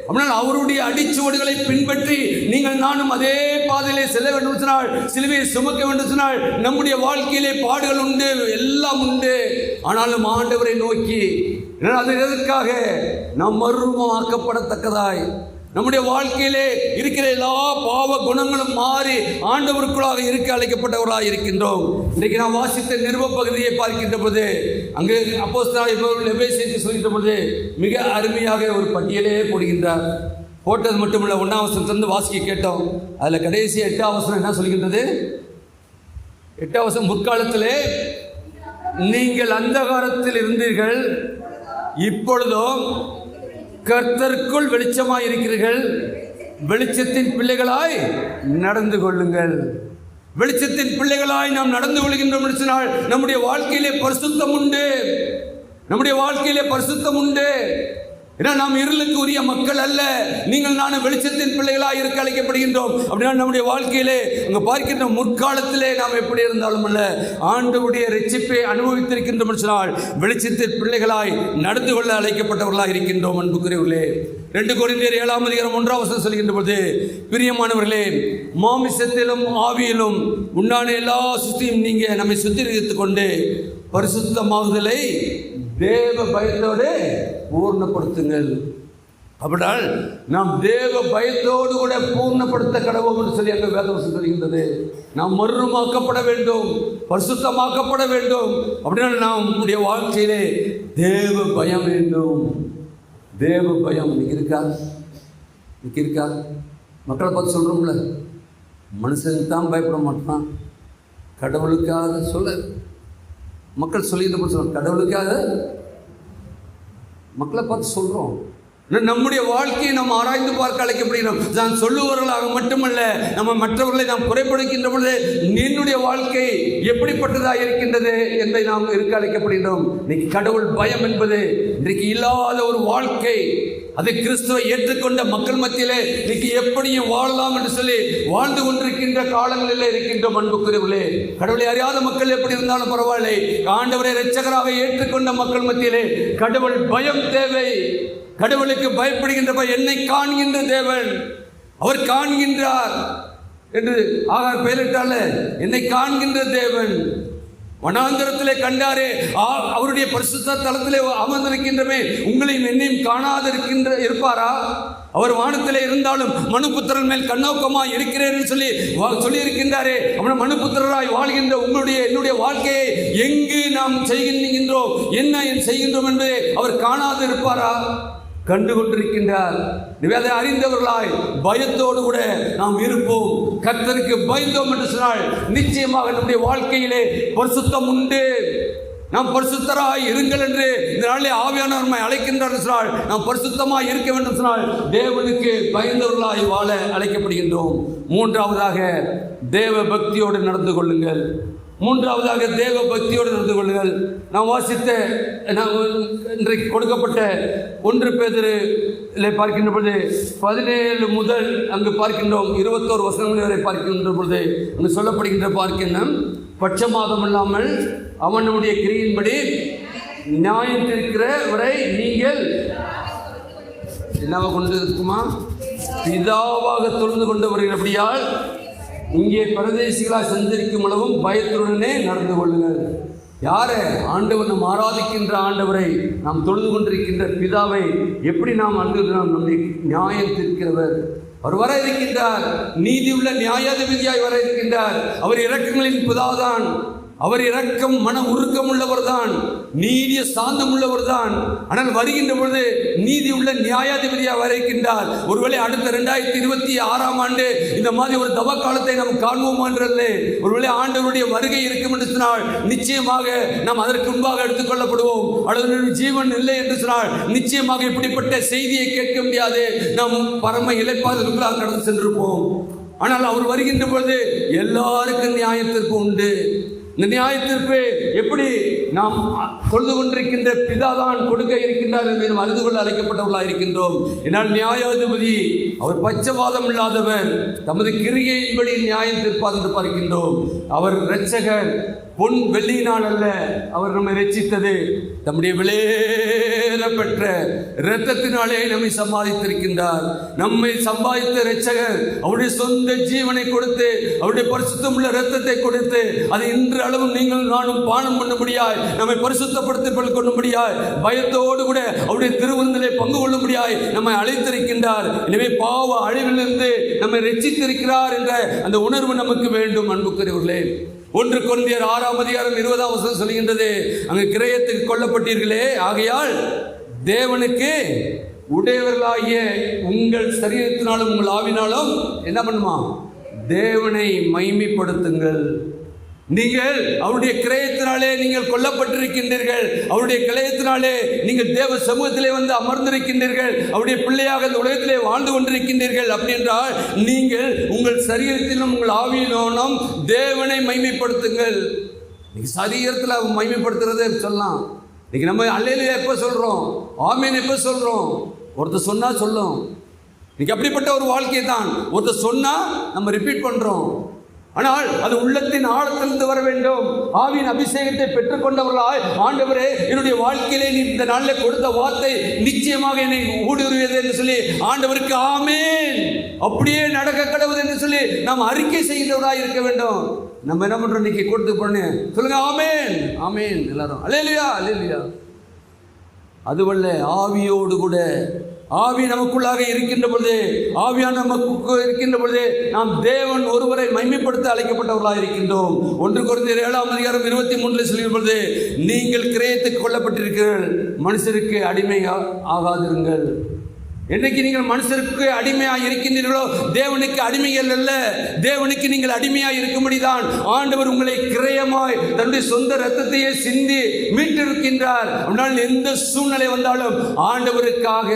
அப்படினால் அவருடைய அடிச்சுவடுகளை பின்பற்றி நீங்கள் நானும் அதே பாதையிலே செல்ல வேண்டும் சொன்னால், சிலுவையை சுமக்க வேண்டும் சொன்னால், நம்முடைய வாழ்க்கையிலே பாடுகள் உண்டு, எல்லாம் உண்டு. ஆனாலும் ஆண்டவரை நோக்கி, அது எதற்காக? நாம் மறுரூபமாக்கப்படத்தக்கதாய் நம்முடைய வாழ்க்கையிலே இருக்கிற எல்லா பாவ குணங்களும் மாறி ஆண்டவருக்குள்ளாக இருக்க அழைக்கப்பட்டவர்களாக இருக்கின்றோம். இன்றைக்கு நாம் வாசித்த நிருப பகுதியை பார்க்கின்ற பொழுது, அங்கு அப்போஸ்தலனாகிய எபேசியருக்கு சொல்கின்ற பொழுது மிக அருமையாக ஒரு பட்டியலே போடுகின்றார். போட்டது மட்டுமல்ல, 1ஆம் வசனத்திலிருந்து வாசிக்க கேட்டோம். அதில் கடைசி 8ஆம் வசனம் என்ன சொல்கின்றது? 8ஆம் வசனம், முற்காலத்திலே நீங்கள் அந்தகாரத்தில் இருந்தீர்கள், இப்பொழுதும் கர்த்தருக்குள் வெளிச்சமாய் இருக்கிறீர்கள், வெளிச்சத்தின் பிள்ளைகளாய் நடந்து கொள்ளுங்கள். வெளிச்சத்தின் பிள்ளைகளாய் நாம் நடந்து கொள்கின்றோம் என்று சொன்னால் நம்முடைய வாழ்க்கையிலே பரிசுத்தம் உண்டு. நம்முடைய வாழ்க்கையிலே பரிசுத்தம் உண்டு. ஏன்னா நாம் இருளுக்கு உரிய மக்கள் அல்ல, நீங்கள் நானும் வெளிச்சத்தின் பிள்ளைகளாக இருக்க அழைக்கப்படுகின்றோம். அப்படின்னா நம்முடைய வாழ்க்கையிலே அங்கே பார்க்கின்ற முற்காலத்திலே நாம் எப்படி இருந்தாலும் அல்ல, ஆண்டவருடைய ரட்சிப்பை அனுபவித்திருக்கின்றோம் சொன்னால் வெளிச்சத்தின் பிள்ளைகளாய் நடந்து கொள்ள அழைக்கப்பட்டவர்களாக இருக்கின்றோம். அன்புக்குரியவர்களே, 2 கொரிந்தியர் 7ஆம் அதிகாரம் 1ஆம் வசனம் சொல்கின்ற பொழுது, பிரியமானவர்களே, மாமிசத்திலும் ஆவியிலும் உண்டான எல்லா சுத்தியும் நீங்க நம்மை சுத்திகரித்துக் கொண்டு பரிசுத்தமாகுதலை தேவ பயத்தோடு பூர்ணப்படுத்துங்கள். அப்படினால் நாம் தேவ பயத்தோடு கூட பூர்ணப்படுத்த கடவோம் என்று சொல்லி அங்கே வேதவசனம் சொல்கின்றது. நாம் மறுரூபமாக்கப்பட வேண்டும், பரிசுத்தமாக்கப்பட வேண்டும். அப்படின்னா நம்முடைய வாழ்க்கையிலே தேவ பயம் வேண்டும். தேவ பயம் இன்னைக்கு இருக்கா? மக்களை பார்த்து சொல்கிறோம்ல, மனுஷனுக்கு தான் பயப்பட மாட்டான், கடவுளுக்காக சொல்ல மக்கள் சொல்லிட்டு சொல்கிறோம். கடவுளுக்காக மக்களை பார்த்து சொல்கிறோம். நம்முடைய வாழ்க்கையை நாம் ஆராய்ந்து பார்க்க அழைக்கப்படுகிறோம். நான் சொல்லுவவர்களாக மட்டுமல்ல, நம்ம மற்றவர்களை நாம் குறைப்படுகின்ற பொழுது என்னுடைய வாழ்க்கை எப்படிப்பட்டதாக இருக்கின்றது என்பதை நாம் இருக்க அழைக்கப்படுகின்றோம். இன்னைக்கு கடவுள் பயம் என்பது இன்றைக்கு இல்லாத ஒரு வாழ்க்கை. அது கிறிஸ்துவை ஏற்றுக்கொண்ட மக்கள் மத்தியிலே இன்னைக்கு எப்படியும் வாழலாம் என்று சொல்லி வாழ்ந்து கொண்டிருக்கின்ற காலங்களில் இருக்கின்றோம். அன்புக்குரியவர்களே, கடவுளை அறியாத மக்கள் எப்படி இருந்தாலும் பரவாயில்லை, ஆண்டவரை இரட்சகராக ஏற்றுக்கொண்ட மக்கள் மத்தியிலே கடவுள் பயம் தேவை. கடவுளுக்கு பயப்படுகின்ற என்னை காண்கின்ற தேவன், அவர் காண்கின்றார் என்று ஆகார் பெயரிட்டால, என்னை காண்கின்ற தேவன் வனாந்தரத்திலே கண்டாரே, அவருடைய பரிசுத்த தலத்திலே அமர்ந்திருக்கின்றமே, உங்களையும் என்னையும் காணாது இருப்பாரா? அவர் வானத்திலே இருந்தாலும் மனுபுத்திரன் மேல் கண்ணோக்கமாய் இருக்கிறேன் சொல்லி இருக்கின்றாரே. அவன் மனுபுத்திரராய் வாழ்கின்ற உங்களுடைய என்னுடைய வாழ்க்கையை எங்கு நாம் செய்கின்றோம், என்ன செய்கின்றோம் என்பதை அவர் காணாது இருப்பாரா? கண்டு கொண்டிருக்கின்றார். அதை அறிந்தவர்களாய் பயத்தோடு கூட நாம் இருப்போம். கர்த்தருக்கு பயந்தோம் என்று சொன்னால் நிச்சயமாக நம்முடைய வாழ்க்கையிலே பரிசுத்தம் உண்டு. நாம் பரிசுத்தராய் இருங்கள் என்று இந்த நாளிலே ஆவியானவர் நம்மை அழைக்கின்றார் சொன்னால், நாம் பரிசுத்தமாய் இருக்க வேண்டும் சொன்னால் தேவனுக்கு பயந்தவர்களாய் வாழ அழைக்கப்படுகின்றோம். 3ஆவதாக தேவ பக்தியோடு நடந்து கொள்ளுங்கள். 3ஆவதாக தேவ பக்தியோடு நடந்து கொள்ளுங்கள். நாம் வாசித்த இன்றைக்கு கொடுக்கப்பட்ட 1 பேதுருவிலே பார்க்கின்ற பொழுது 17 முதல் அங்கு பார்க்கின்றோம் 21 வசனங்கள் வரை பார்க்கின்ற பொழுது அங்கு சொல்லப்படுகின்ற பார்க்கின்றோம், பட்சமாதம் இல்லாமல் அவன் நம்முடைய கிரியின்படி நியாயத்திருக்கிற வரை நீங்கள் என்னவாக கொண்டு இருக்குமா, பிதாவாக தொழுந்து கொண்டு வருகிறபடியால் இங்கே பரதேசிகளாக சஞ்சரிக்கும் அளவும் பயத்துடனே நடந்து கொள்ளுங்கள். யாரை? ஆண்டவர் நாம் ஆராதிக்கின்ற ஆண்டவரை, நாம் தொழுது கொண்டிருக்கின்ற பிதாவை எப்படி நாம் அணுகுகிறோம்? நம்முடைய நியாயம் தீர்க்கிறவர் அவர் வர இருக்கின்றார். நீதி உள்ள நியாயாதிபதியாய் வர இருக்கின்றார். அவர் இரக்கங்களின் பிதாதான். அவர் இரக்கம் மன உருக்கம் உள்ளவர் தான், நீதிய சாந்தம் உள்ளவர் தான். ஆனால் வருகின்ற பொழுது நீதி உள்ள நியாயாதிபதியாக வருகின்றார். ஒருவேளை அடுத்த 2026ஆம் ஆண்டு இந்த மாதிரி ஒரு தவ காலத்தை நாம் காண்போம் என்றல்ல. ஒருவேளை ஆண்டவருடைய வருகை இருக்கும் என்று சொன்னால் நிச்சயமாக நாம் அதற்கு முன்பாக எடுத்துக்கொள்ளப்படுவோம். அல்லது ஜீவன் இல்லை என்று சொன்னால் நிச்சயமாக இப்படிப்பட்ட செய்தியை கேட்க முடியாது, நாம் பரம இளைப்பாறுதலுக்குள்ளாக கடந்து சென்றிருப்போம். ஆனால் அவர் வருகின்ற பொழுது எல்லாருக்கும் நியாயத்திற்கு உண்டு. இந்த நியாயத்திற்கு எப்படி நாம் தொழுது கொண்டிருக்கின்ற பிதாதான் கொடுக்க இருக்கின்றார் என்று நாம் அறிந்து கொள்ள அழைக்கப்பட்டவர்களாக இருக்கின்றோம். என்னால் நியாயாதிபதி அவர் பட்சபாதம் இல்லாதவர், தமது கிரிகையின்படி நியாயம் தீர்ப்பார் என்று பார்க்கின்றோம். அவர் இரட்சகர், பொன் வெள்ளியினால் அல்ல அவர் நம்மை ரட்சித்தது, நம்முடைய விலையேற பெற்ற இரத்தத்தினாலே நம்மை சம்பாதித்திருக்கின்றார். நம்மை சம்பாதித்த இரட்சகர் அவருடைய சொந்த ஜீவனை கொடுத்து, அவருடைய பரிசுத்தம் உள்ள இரத்தத்தை கொடுத்து, அதை இன்று அளவும் நீங்கள் நானும் பானம் பண்ணும்படியாய், நம்மை பரிசுத்தப்படுத்திக் கொள்ளும்படியாய், பயத்தோடு கூட அவருடைய திருவிருந்திலே பங்கு கொள்ளும்படியாய் நம்மை அழைத்திருக்கின்றார். எனவே பாவ அழிவிலிருந்து நம்மை ரட்சித்திருக்கிறார் என்ற அந்த உணர்வு நமக்கு வேண்டும். அன்புக்குரியவர்களே, 1 கொரிந்தியர் 6ஆம் அதிகாரம் 20ஆம் வசனம் சொல்கின்றது, அங்கு கிரயத்துக்கு கொல்லப்பட்டீர்களே, ஆகையால் தேவனுக்கு உடையவர்களாகிய உங்கள் சரீரத்தினாலும் உங்கள் ஆவினாலும் என்ன பண்ணுமா? தேவனை மகிமைப்படுத்துங்கள். நீங்கள் அவருடைய கிரயத்தினாலே நீங்கள் கொல்லப்பட்டிருக்கின்றீர்கள். அவருடைய கிரயத்தினாலே நீங்கள் தேவ சமூகத்திலே வந்து அமர்ந்திருக்கின்றீர்கள். அவருடைய பிள்ளையாக இந்த உலகத்திலே வாழ்ந்து கொண்டிருக்கின்றீர்கள். அப்படி என்றால் நீங்கள் உங்கள் சரீரத்திலும் உங்கள் ஆவியிலும் தேவனை மகிமைப்படுத்துங்கள். இன்னைக்கு சரீரத்தில் மகிமைப்படுத்துறதே சொல்லலாம். இன்னைக்கு நம்ம அல்லேலூயா எப்போ சொல்கிறோம், ஆமென் எப்போ சொல்கிறோம்? ஒருத்தர் சொன்னால் சொல்லும். இன்னைக்கு அப்படிப்பட்ட ஒரு வாழ்க்கை தான். ஒருத்தர் சொன்னால் நம்ம ரிப்பீட் பண்ணுறோம். ஆனால் அது உள்ளத்தின் ஆழத்திலிருந்து வர வேண்டும். ஆவியின் அபிஷேகத்தை பெற்றுக்கொண்டவர்களாய், ஆண்டவரே என்னுடைய வாழ்க்கையிலே நீ இந்த நாளில் கொடுத்த வார்த்தை நிச்சயமாக என்னை ஊடுருவியது என்று சொல்லி ஆண்டவருக்கு ஆமென், அப்படியே நடக்க கடவுது என்று சொல்லி நாம் அறிக்கை செய்கின்றவராக இருக்க வேண்டும். நம்ம என்ன பண்றோம்? இன்னைக்கு கொடுத்து பண்ணு சொல்லுங்க, ஆமென் ஆமென் எல்லாரும் அல்லேலூயா அல்லேலூயா. அதுவல்ல, ஆவியோடு கூட, ஆவி நமக்குள்ளாக இருக்கின்ற பொழுது, ஆவியான நமக்கு இருக்கின்ற பொழுது நாம் தேவன் ஒருவரை மகிமைப்படுத்த அழைக்கப்பட்டவர்களாக இருக்கின்றோம். 1 கொரிந்தியர் 7ஆம் அதிகாரம் 23 சொல்லும் பொழுது, நீங்கள் கிரயத்துக்கு கொல்லப்பட்டிருக்கிறீர்கள், மனுஷருக்கு அடிமை ஆகாதிருங்கள். என்னைக்கு நீங்கள் மனுஷருக்கு அடிமையாக இருக்கின்றீர்களோ தேவனுக்கு அடிமைகள் அல்ல. தேவனுக்கு நீங்கள் அடிமையாக இருக்கும்படிதான் ஆண்டவர் உங்களை கிரயமாய் தன்னுடைய சொந்த இரத்தத்தையே சிந்தி மீட்டிருக்கின்றார். அதனால் எந்த சூழ்நிலை வந்தாலும் ஆண்டவருக்காக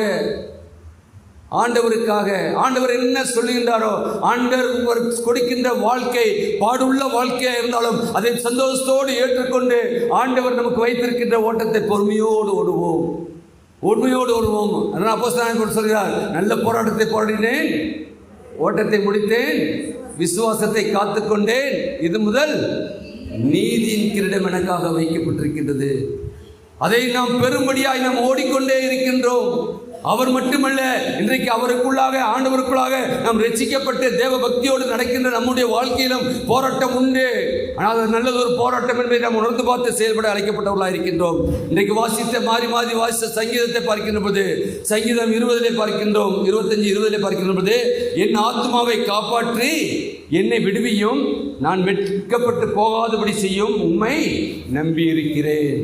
ஆண்டவர் என்ன சொல்லுகின்றாரோ, ஆண்டவர் கொடுக்கின்ற வாழ்க்கை பாடுள்ள வாழ்க்கையாக இருந்தாலும் அதை சந்தோஷத்தோடு ஏற்றுக்கொண்டு ஆண்டவர் நமக்கு வைத்திருக்கின்ற ஓட்டத்தை பொறுமையோடு ஓடுவோம். அப்போஸ்தலன் சொல்கிறார், நல்ல போராட்டத்தை போராடினேன், ஓட்டத்தை முடித்தேன், விசுவாசத்தை காத்துக்கொண்டேன், இது முதல் நீதியின் கிரீடம் எனக்காக வைக்கப்பட்டிருக்கின்றது. அதை நாம் பெரும்படியாய் நாம் ஓடிக்கொண்டே இருக்கின்றோம். அவர் மட்டுமல்ல, இன்றைக்கு அவருக்குள்ளாக, ஆண்டவருக்குள்ளாக நாம் ரட்சிக்கப்பட்டு தேவ பக்தியோடு நடக்கின்ற நம்முடைய வாழ்க்கையிலும் போராட்டம் உண்டு. ஆனால் அது நல்லது ஒரு போராட்டம் என்பதை நாம் உணர்ந்து பார்த்து செயல்பட அழைக்கப்பட்டவர்களாக இருக்கின்றோம். இன்றைக்கு மாறி வாசித்த சங்கீதத்தை பார்க்கின்ற போது, சங்கீதம் 20 பார்க்கின்றோம், 25-20 பார்க்கின்ற போது, என் ஆத்மாவை காப்பாற்றி என்னை விடுவியும், நான் வெட்கப்பட்டு போகாதபடி செய்யும் உம்மை நம்பி இருக்கிறேன்.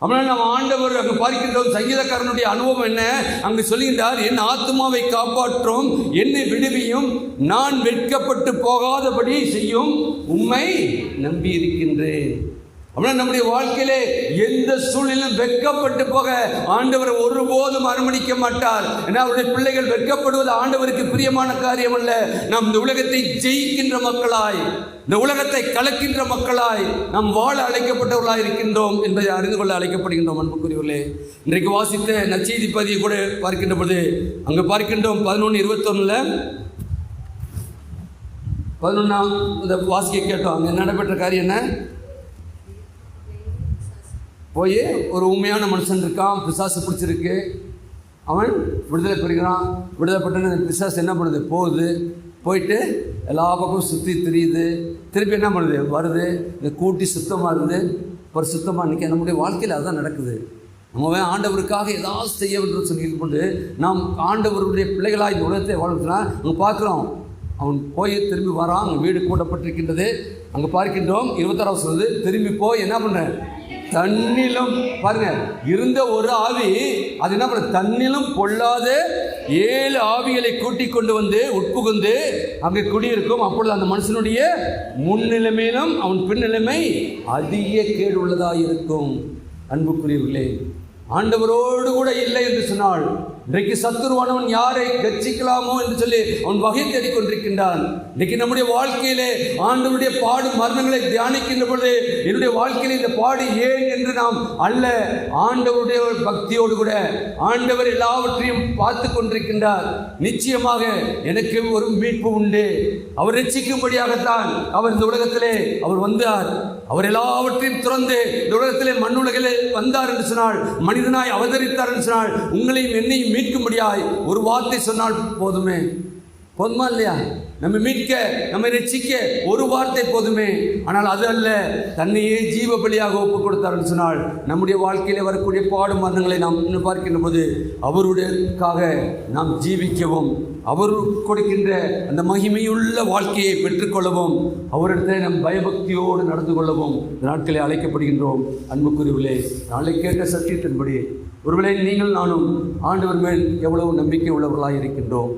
அப்படின்னா நம்ம ஆண்டவர் அங்கு பார்க்கின்றோம். சங்கீதக்காரனுடைய அனுபவம் என்ன? அங்கு சொல்கின்றார், என் ஆத்மாவை காப்பாற்றும், என்னை விடுவியும், நான் வெட்கப்பட்டு போகாதபடி செய்யும் உம்மை நம்பி இருக்கின்றேன். அப்படின்னா நம்முடைய வாழ்க்கையிலே எந்த சூழ்நிலையும் வெட்கப்பட்டு போக ஆண்டவர் ஒருபோதும் அனுமதிக்க மாட்டார். ஏன்னா அவருடைய பிள்ளைகள் வெட்கப்படுவது ஆண்டவருக்கு பிரியமான காரியம் அல்ல. நாம் இந்த உலகத்தை ஜெயிக்கின்ற மக்களாய், இந்த உலகத்தை கலக்கின்ற மக்களாய் நாம் வாழ அழைக்கப்பட்டவர்களாக இருக்கின்றோம் என்பதை அறிந்து கொள்ள அழைக்கப்படுகின்றோம். அன்புக்குரியவர்களே, இன்றைக்கு வாசித்த நற்செய்தி பதியை கூட பார்க்கின்ற பொழுது அங்கு பார்க்கின்றோம் 11:21 11ஆம் இந்த வாசிக்க கேட்டோம். அங்கே நடைபெற்ற காரியம் என்ன? போய் ஒரு உண்மையான மனுஷன் இருக்கான், பிசாசு பிடிச்சிருக்கு, அவன் விடுதலை பெறுகிறான். விடுதலை பெற்ற பிசாசு என்ன பண்ணுது? போயிட்டு எல்லா பக்கமும் சுற்றி திரியுது. திருப்பி என்ன பண்ணுது? வருது. இந்த கூட்டி சுத்தமாக இருந்து ஒரு சுத்தமாக நிற்க. நம்முடைய வாழ்க்கையில் அதுதான் நடக்குது. நம்ம ஆண்டவருக்காக ஏதாவது செய்ய வேண்டும் சொல்லி கொண்டு நாம் ஆண்டவருடைய பிள்ளைகளாக இந்த உலகத்தை வாழ்த்துனா நம்ம பார்க்குறோம். அவன் போய் திரும்பி வரான், வீடு கூட்டப்பட்டிருக்கின்றது. அங்கே பார்க்கின்றோம் 26 சொல்லுது, திரும்பி போய் என்ன பண்ண, தன்னிலும் பாருங்க இருந்த ஒரு ஆவி அது என்ன பண்ண, தன்னிலும் பொல்லாத 7 ஆவிகளை கூட்டிக் கொண்டு வந்து உட்புகுந்து அங்கே குடியிருக்கும். அப்பொழுது அந்த மனுஷனுடைய முன்னிலைமையிலும் அவன் பின்னிலைமை அதிக கேடு உள்ளதாக இருக்கும். அன்புக்குரியவர்களே, ஆண்டவரோடு கூட இல்லை என்று சொன்னால் இன்றைக்கு சத்துருவானவன் யாரை கட்சிக்கலாமோ என்று சொல்லி அவன் வகை தேடிக்கொண்டிருக்கின்றான். இன்றைக்கு நம்முடைய வாழ்க்கையிலே ஆண்டவருடைய பாடு மரணங்களை தியானிக்கின்ற பொழுது என்னுடைய வாழ்க்கையில் இந்த பாடு ஏன் என்று நாம் அல்ல, ஆண்டவருடைய பக்தியோடு கூட ஆண்டவர் எல்லாவற்றையும் பார்த்து கொண்டிருக்கின்றார். நிச்சயமாக எனக்கு ஒரு மீட்பு உண்டு, அவர் ரட்சிக்கும்படியாகத்தான் அவர் இந்த உலகத்திலே அவர் வந்தார். அவர் எல்லாவற்றையும் துறந்து இந்த உலகத்திலே மண்ணுலகிலே வந்தார் என்று சொன்னால், மனிதனாய் அவதரித்தார் என்று சொன்னால், உங்களையும் என்னையும் மீட்கும்படியாய் ஒரு வார்த்தை சொன்னால் போதுமே. போதுமா இல்லையா? நம்ம மீட்க, நம்மை ரட்சிக்க ஒரு வார்த்தை போதுமே. ஆனால் அது அல்ல, தன்னையே ஜீவ பலியாக ஒப்பு கொடுத்தார் சொன்னால் நம்முடைய வாழ்க்கையிலே வரக்கூடிய பாடு மரணங்களை நாம் இன்னும் பார்க்கின்ற போது அவருடையக்காக நாம் ஜீவிக்கவும், அவர் கொடுக்கின்ற அந்த மகிமையுள்ள வாழ்க்கையை பெற்றுக்கொள்ளவும், அவரிடத்தில் நம் பயபக்தியோடு நடந்து கொள்ளவும் இந்த நாட்களை அழைக்கப்படுகின்றோம். அன்புக்குரியவர்களே, நாளை கேட்ட சத்தியத்தின்படி ஒருவேளை நீங்கள் நானும் ஆண்டவர் மேல் எவ்வளவு நம்பிக்கை உள்ளவர்களாக இருக்கின்றோம்.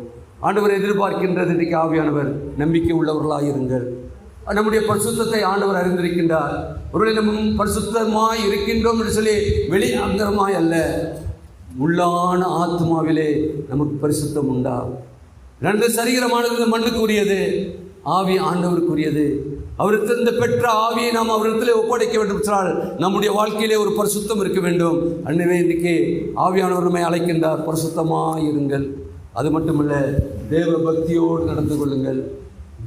ஆண்டவர் எதிர்பார்க்கின்றது இன்றைக்கு ஆவியானவர் நம்பிக்கை உள்ளவர்களாக இருங்கள். நம்முடைய பரிசுத்தத்தை ஆண்டவர் அறிந்திருக்கின்றார். ஒருவேளை நம்ம பரிசுத்தமாய் இருக்கின்றோம் என்று சொல்லி வெளி அந்தரமாய் அல்ல, உள்ளான ஆத்மாவிலே நமக்கு பரிசுத்தம் உண்டா? 2 சரீரமானது மண்ணுக்குரியது, ஆவி ஆண்டவருக்குரியது. அவரிடத்திலிருந்து பெற்ற ஆவியை நாம் அவரிடத்திலே ஒப்படைக்க வேண்டும் என்றால் நம்முடைய வாழ்க்கையிலே ஒரு பரிசுத்தம் இருக்க வேண்டும். அன்னைவே இன்றைக்கு ஆவியானவர் நம்மை அழைக்கின்றார், பரிசுத்தமாக இருங்கள். அது மட்டுமல்ல, தேவ பக்தியோடு நடந்து கொள்ளுங்கள்.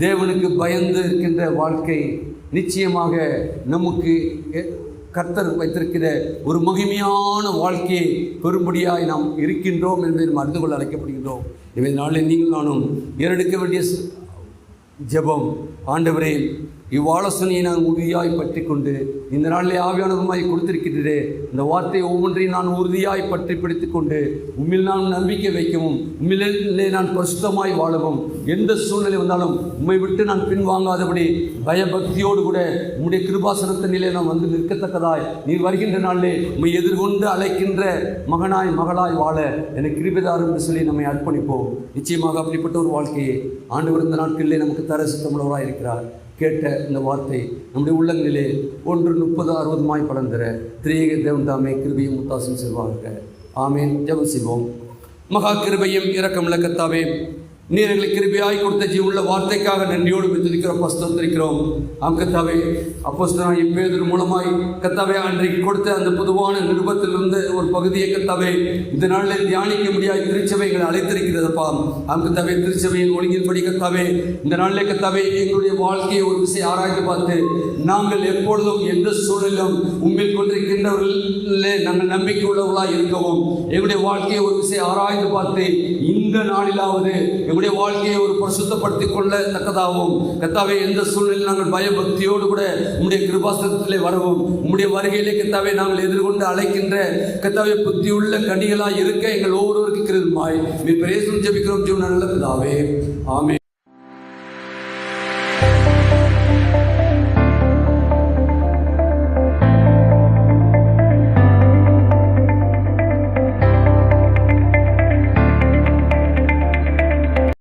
தேவனுக்கு பயந்து இருக்கின்ற வாழ்க்கை நிச்சயமாக நமக்கு கர்த்தர் வைத்திருக்கிற ஒரு மகிமையான வாழ்க்கையை பெரும்படியாய் நாம் இருக்கின்றோம் என்பதை நாம் அறிந்து கொள்ள அழைக்கப்படுகின்றோம். எனவே நாளில் நீங்கள் நானும் ஏறெடுக்க வேண்டிய ஜெபம், ஆண்டவரே இவ்வாலோசனையை நான் உறுதியாய் பற்றி கொண்டு இந்த நாளிலே ஆவியானவருமாய் கொடுத்திருக்கிறதே, இந்த வார்த்தையை ஒவ்வொன்றையும் நான் உறுதியாய் பற்றி பிடித்து கொண்டு உம்மில் நான் நம்பிக்கை வைக்கவும், உம்மிலே நான் பரிசுத்தமாய் வாழவும், எந்த சூழ்நிலை வந்தாலும் உம்மை விட்டு நான் பின்வாங்காதபடி பயபக்தியோடு கூட உம்முடைய கிருபாசனத்தினிலே நான் வந்து நிற்கத்தக்கதாய் நீர் வருகின்ற நாளிலே உம்மை எதிர்கொண்டு அழைக்கின்ற மகனாய் மகளாய் வாழ எனக்கு கிருபைதாரும் என்று சொல்லி நம்மை அர்ப்பணிப்போம். நிச்சயமாக அப்படிப்பட்ட ஒரு வாழ்க்கையை ஆண்டவர் இந்த நாட்களிலே நமக்கு தர சித்தமுள்ளவராக இருக்கிறார். கேட்ட இந்த வார்த்தை நம்முடைய உள்ளங்களிலே 1 30 60 பலன் தர திரியேக தேவன் தாமே கிருபையும் முத்தாசம் செய்வாங்க. ஆமேன். ஜெபம் செய்வோம். மகா கிருபையும் இரக்கமுள்ள கர்த்தாவே, நீர் எங்களுக்கு கிருபையாய் கொடுத்த ஜீவனுள்ள வார்த்தைக்காக நன்றியோடு துதிக்கிறோம், ஸ்தோத்திரிக்கிறோம். கர்த்தாவே, அப்போஸ்தலனாகிய பேதுரு மூலமாய் கர்த்தாவே அன்றைக்கு கொடுத்த அந்த பொதுவான நிருபத்திலிருந்து ஒரு பகுதியை கர்த்தாவே இந்த நாளில் தியானிக்க முடியாத திருச்சபைகளை அழைத்திருக்கிறதப்பா. கர்த்தாவே, திருச்சபையின் ஒழுங்கின்படி கர்த்தாவே இந்த நாளில் கர்த்தாவே எங்களுடைய வாழ்க்கையை ஒரு விஷயம் ஆராய்ந்து பார்த்து நாங்கள் எப்பொழுதும் எந்த சூழலிலும் உண்மையில் கொண்டிருக்கின்றவர்களே நாங்கள் நம்பிக்கை உள்ளவர்களாக இருக்கவும், எங்களுடைய வாழ்க்கையை ஒரு விஷயம் ஆராய்ந்து பார்த்து இந்த நாளிலாவது நம்முடைய வாழ்க்கையை ஒரு பரிசுத்தப்படுத்திக் கொள்ளத்தக்கதாகவும் கர்த்தாவே எந்த சூழ்நிலையில் நாங்கள் பயபக்தியோடு கூட உம்முடைய கிருபாசனத்திலே வரவும், உம்முடைய வருகையிலே கர்த்தாவே நாங்கள் எதிர்கொண்டு அழைக்கின்ற கர்த்தாவே புத்தியுள்ள கனிகளாய் இருக்க எங்கள் ஒவ்வொருவருக்கு கிருபையாய் நீர் பிரேசம் ஜெபிக்கிறோம். ஜீவன நல்ல பிதாவே, ஆமென்.